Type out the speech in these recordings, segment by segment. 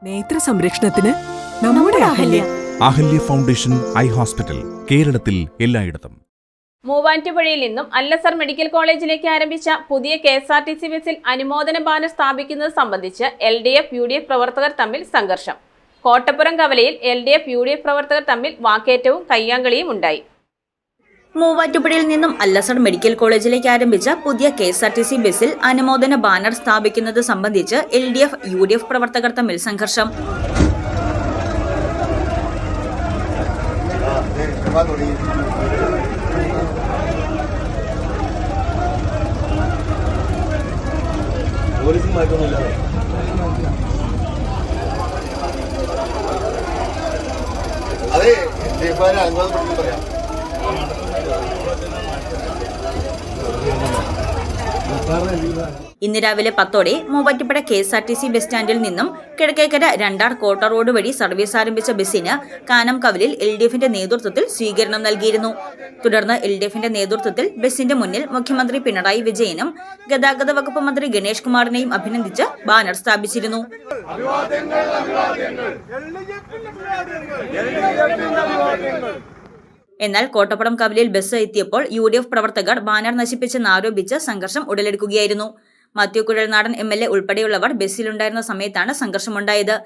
നേത്ര സംരക്ഷണത്തിന് നമ്മുടെ അഹല്യ ഫൗണ്ടേഷൻ ഐ ഹോസ്പിറ്റൽ, കേരളത്തിൽ എല്ലായിടത്തും. മൂവാറ്റുപുഴയിൽ നിന്നും അല്ലസർ മെഡിക്കൽ കോളേജിലേക്ക് ആരംഭിച്ച പുതിയ KSRTC ബസിൽ അനുമോദന ബാനർ സ്ഥാപിക്കുന്നത് സംബന്ധിച്ച് LDF UDF പ്രവർത്തകർ തമ്മിൽ സംഘർഷം. കോട്ടപ്പുറം കവലയിൽ LDF UDF പ്രവർത്തകർ തമ്മിൽ വാക്കേറ്റവും കയ്യാങ്കളിയും ഉണ്ടായി. മൂവാറ്റുപുഴയിൽ നിന്നും അല്ലസർ മെഡിക്കൽ കോളേജിലേക്ക് ആരംഭിച്ച പുതിയ KSRTC ബസിൽ അനുമോദന ബാനർ സ്ഥാപിക്കുന്നത് സംബന്ധിച്ച് LDF UDF പ്രവർത്തകർ തമ്മിൽ സംഘർഷം. ഇന്ന് രാവിലെ 10 മൂവാറ്റുപുഴ KSRTC ബസ് സ്റ്റാൻഡിൽ നിന്നും കിഴക്കേക്കര രണ്ടാർ കോട്ട റോഡ് വഴി സർവീസ് ആരംഭിച്ച ബസിന് കാനംകവലിൽ LDFന്റെ നേതൃത്വത്തിൽ സ്വീകരണം നൽകിയിരുന്നു. തുടർന്ന് LDFന്റെ നേതൃത്വത്തിൽ ബസിന്റെ മുന്നിൽ മുഖ്യമന്ത്രി പിണറായി വിജയനും ഗതാഗത വകുപ്പ് മന്ത്രി ഗണേഷ് കുമാറിനെയും അഭിനന്ദിച്ച് ബാനർ സ്ഥാപിച്ചിരുന്നു. എന്നാൽ കോട്ടപ്പുറം കവലയിൽ ബസ് എത്തിയപ്പോൾ UDF പ്രവർത്തകർ ബാനർ നശിപ്പിച്ചെന്നാരോപിച്ച് സംഘർഷം ഉടലെടുക്കുകയായിരുന്നു. മാത്യു കുഴൽനാടൻ MLA ഉൾപ്പെടെയുള്ളവർ ബസ്സിലുണ്ടായിരുന്ന സമയത്താണ് സംഘർഷമുണ്ടായത്.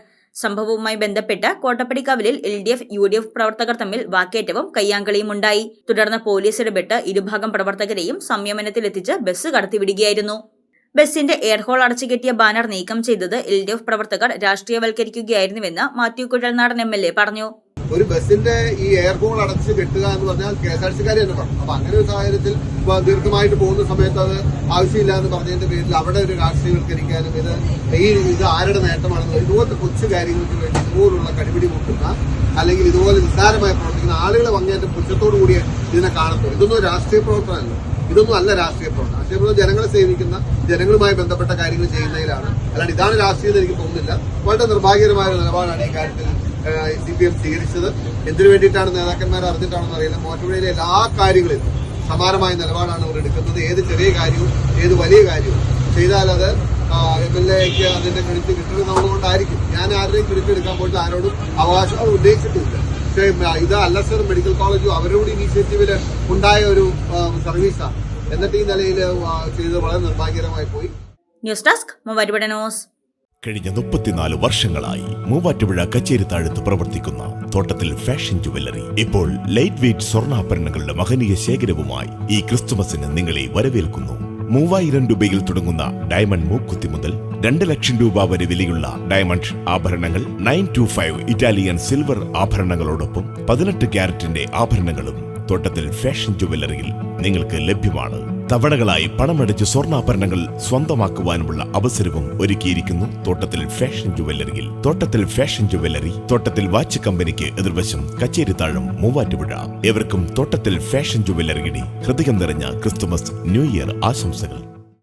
സംഭവവുമായി ബന്ധപ്പെട്ട് കോട്ടപ്പടി കവലയിൽ LDF UDF പ്രവർത്തകർ തമ്മിൽ വാക്കേറ്റവും കയ്യാങ്കളിയും ഉണ്ടായി. തുടർന്ന് പോലീസ് ഇടപെട്ട് ഇരുഭാഗം പ്രവർത്തകരെയും സംയമനത്തിലെത്തിച്ച് ബസ് കടത്തിവിടുകയായിരുന്നു. ബസിന്റെ എയർഹോൾ അടച്ചുകെട്ടിയ ബാനർ നീക്കം ചെയ്തത് LDF പ്രവർത്തകർ രാഷ്ട്രീയവൽക്കരിക്കുകയായിരുന്നുവെന്ന് മാത്യു കുഴൽനാടൻ MLA പറഞ്ഞു. ഒരു ബസിന്റെ ഈ എയർഹോൾ അടച്ച് കെട്ടുക എന്ന് പറഞ്ഞാൽ KSRTC-കാർ തന്നെ പറഞ്ഞു. അപ്പൊ അങ്ങനെ ഒരു സാഹചര്യത്തിൽ ദീർഘമായിട്ട് പോകുന്ന സമയത്ത് അത് ആവശ്യമില്ല എന്ന് പറഞ്ഞതിന്റെ പേരിൽ അവിടെ ഒരു രാഷ്ട്രീയവൽക്കരിക്കാനും ഇത് ആരുടെ നേട്ടമാണെന്ന് ഇതുപോലത്തെ കൊച്ചു കാര്യങ്ങൾക്ക് വേണ്ടി ഇതുപോലുള്ള കടിപിടി കൂട്ടുന്ന അല്ലെങ്കിൽ ഇതുപോലെ നിസ്സാരമായി പ്രവർത്തിക്കുന്ന ആളുകളെ അങ്ങേറ്റം പുച്ഛത്തോടു കൂടി ഇതിനെ കാണത്തുള്ളൂ. ഇതൊന്നും രാഷ്ട്രീയ പ്രവർത്തനമല്ല, ഇതൊന്നും അല്ല രാഷ്ട്രീയ പ്രവർത്തനം. രാഷ്ട്രീയ പ്രവർത്തനം ജനങ്ങളെ സേവിക്കുന്ന, ജനങ്ങളുമായി ബന്ധപ്പെട്ട കാര്യങ്ങൾ ചെയ്യുന്നതിലാണ്. അല്ലാണ്ട് ഇതാണ് രാഷ്ട്രീയം എന്ന് എനിക്ക് തോന്നുന്നില്ല. വളരെ നിർഭാഗ്യകരമായ ഒരു നിലപാടാണ് ഈ കാര്യത്തിൽ CPM സ്വീകരിച്ചത്. എന്തിനു വേണ്ടിയിട്ടാണ് നേതാക്കന്മാർ അറിഞ്ഞിട്ടാണെന്ന് അറിയില്ല. മൂവാറ്റുപുഴയിലെ എല്ലാ കാര്യങ്ങളിലും സമാനമായ നിലപാടാണ് അവർ എടുക്കുന്നത്. ഏത് ചെറിയ കാര്യവും ഏത് വലിയ കാര്യവും ചെയ്താൽ അത് MLAക്ക് അതിന്റെ ക്രെഡിറ്റ് കിട്ടുന്നതുകൊണ്ടായിരിക്കും. ഞാൻ ആരുടെയും ക്രെഡിറ്റ് എടുക്കാൻ പോയിട്ട് ആരോടും അവകാശം ഉദ്ദേശിച്ചിട്ടില്ല. പക്ഷേ ഇത് അല്ലസർ മെഡിക്കൽ കോളേജും അവരുടെ ഇനീഷ്യേറ്റീവില് ഉണ്ടായ ഒരു സർവീസാണ്. എന്നിട്ട് ഈ നിലയിൽ ചെയ്തത് വളരെ നിർഭാഗ്യകരമായി പോയി. News desk Muvattupuzha news. കഴിഞ്ഞ 34 വർഷങ്ങളായി മൂവാറ്റുപുഴ കച്ചേരിത്താഴത്ത് പ്രവർത്തിക്കുന്ന തോട്ടത്തിൽ ഫാഷൻ ജുവല്ലറി ഇപ്പോൾ ലൈറ്റ് വെയ്റ്റ് സ്വർണ്ണാഭരണങ്ങളുടെ മഹനീയ ശേഖരവുമായി ഈ ക്രിസ്തുമസിന് നിങ്ങളെ വരവേൽക്കുന്നു. 3000 രൂപയിൽ തുടങ്ങുന്ന ഡയമണ്ട് മൂക്കുത്തി മുതൽ 2 ലക്ഷം രൂപ വരെ വിലയുള്ള ഡയമണ്ട് ആഭരണങ്ങൾ, 925 ഇറ്റാലിയൻ സിൽവർ ആഭരണങ്ങളോടൊപ്പം 18 ക്യാരറ്റിന്റെ ആഭരണങ്ങളും തോട്ടത്തിൽ ഫാഷൻ ജുവല്ലറിയിൽ നിങ്ങൾക്ക് ലഭ്യമാണ്. തവണകളായി പണമടച്ച് സ്വർണ്ണാഭരണങ്ങൾ സ്വന്തമാക്കുവാനുമുള്ള അവസരവും ഒരുക്കിയിരിക്കുന്നു തോട്ടത്തിൽ ഫാഷൻ ജുവല്ലറിയിൽ. തോട്ടത്തിൽ ഫാഷൻ ജുവല്ലറി, തോട്ടത്തിൽ വാച്ച് കമ്പനിക്ക് എതിർവശം, കച്ചേരിത്താഴം, മൂവാറ്റുപുഴ. എവർക്കും തോട്ടത്തിൽ ഫാഷൻ ജുവല്ലറിയുടെ ഹൃദയം നിറഞ്ഞ ക്രിസ്തുമസ് ന്യൂ ഇയർ ആശംസകൾ.